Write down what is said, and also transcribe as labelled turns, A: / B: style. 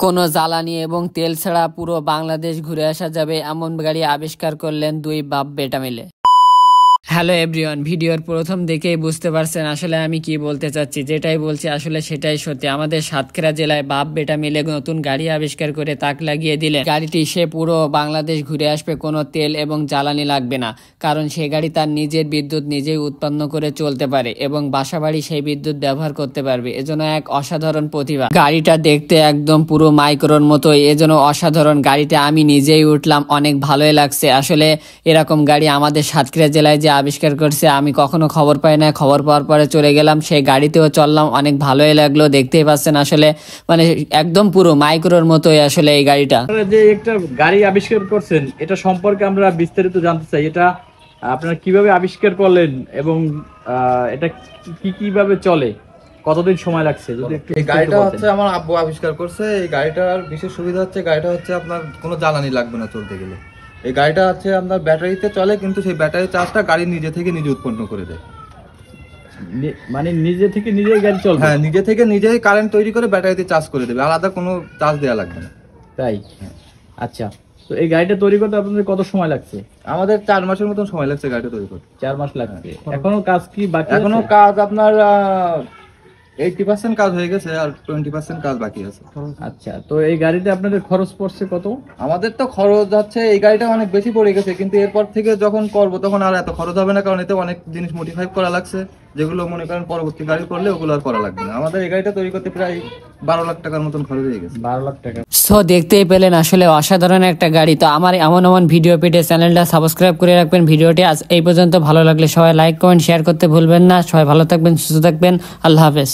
A: কোনো জ্বালানি এবং তেল ছাড়া পুরো বাংলাদেশ ঘুরে আসা যাবে এমন গাড়ি আবিষ্কার করলেন দুই বাপ বেটা মিলে। হ্যালো এভরিওয়ান, ভিডিওর প্রথম দেখেই বুঝতে পারছেন আসলে আমি কি বলতে চাচ্ছি। যেটাই বলছি আসলে সেটাই সত্যি। আমাদের সাতক্ষীরা জেলায় বাপ বেটা মিলে নতুন গাড়ি আবিষ্কার করে তাক লাগিয়ে দিলে গাড়িটি সে পুরো বাংলাদেশ ঘুরে আসবে, কোনো তেল এবং জ্বালানি লাগবে না। কারণ সে গাড়ি তার নিজের বিদ্যুৎ নিজেই উৎপন্ন করে চলতে পারে এবং বাসাবাড়ি সেই বিদ্যুৎ ব্যবহার করতে পারবে। এজন্য এক অসাধারণ প্রতিভা। গাড়িটা দেখতে একদম পুরো মাইক্রোর মতোই, এজন্য অসাধারণ। গাড়িতে আমি নিজেই উঠলাম, অনেক ভালোই লাগছে। আসলে এরকম গাড়ি আমাদের সাতক্ষীরা জেলায় যে আবিষ্কার করছে আমি কখনো খবর পাই না। খবর পাওয়ার পরে চলে গেলাম, সেই গাড়িতেও চললাম, অনেক ভালোই লাগলো। দেখতেই পাচ্ছেন আসলে মানে একদম পুরো মাইক্রোর মতোই আসলে এই গাড়িটা।
B: যে একটা গাড়ি আবিষ্কার করছেন এটা সম্পর্কে আমরা বিস্তারিত জানতে চাই। এটা আপনারা কিভাবে আবিষ্কার করলেন এবং এটা কিভাবে চলে, কতদিন সময় লাগছে? যদি একটু
C: এই গাড়িটা হচ্ছে আমার আব্বু আবিষ্কার করছে। এই গাড়িটার বিশেষ সুবিধা হচ্ছে গাড়িটা হচ্ছে আপনার কোনো জ্বালানি লাগবে না চলতে গেলে। এই গাড়িটা হচ্ছে আপনার ব্যাটারিতে চলে, কিন্তু সেই ব্যাটারি চার্জটা গাড়ি নিজে থেকে নিজে উৎপন্ন করে দেয়।
B: মানে নিজে থেকে নিজেই গাড়ি চলবে?
C: হ্যাঁ, নিজে থেকে নিজেই কারেন্ট তৈরি করে ব্যাটারিতে চার্জ করে দেবে, আলাদা কোনো চার্জ দেওয়া লাগবে না।
B: তাই? আচ্ছা, তো এই গাড়িটা তৈরি করতে আপনাদের কত সময় লাগছে?
C: আমাদের 4 মাসের মতন সময় লাগছে গাড়িটা তৈরি করতে।
B: 4 মাস লাগছে। এখনো কাজ কি বাকি?
C: এখনো কাজ আপনার 80% কাজ হয়ে গেছে, আর 20% কাজ বাকি আছে।
B: আচ্ছা, তো এই গাড়িতে আপনাদের খরচ পড়ছে কত?
C: আমাদের তো খরচ হচ্ছে, এই গাড়িটা অনেক বেশি পড়ে গেছে, কিন্তু এরপর থেকে যখন করবো তখন আর এত খরচ হবে না, কারণ এতে অনেক জিনিস মডিফাই করা লাগছে, যেগুলো মনে করেন পরবর্তী গাড়ি করলে ওগুলো আর করা লাগবে না। আমাদের এই গাড়িটা তৈরি করতে প্রায় 12 লাখ টাকার মতন খরচ হয়ে গেছে।
B: 12 লাখ টাকা।
A: সো দেখতেই পেলেন আসলে অসাধারণ একটা গাড়ি। তো আমার এমন এমন ভিডিও পেতে চ্যানেলটা সাবস্ক্রাইব করে রাখবেন। ভিডিওটি আজ এই পর্যন্ত। ভালো লাগলে সবাই লাইক কমেন্ট শেয়ার করতে ভুলবেন না। সবাই ভালো থাকবেন, সুস্থ থাকবেন। আল্লাহ হাফেজ।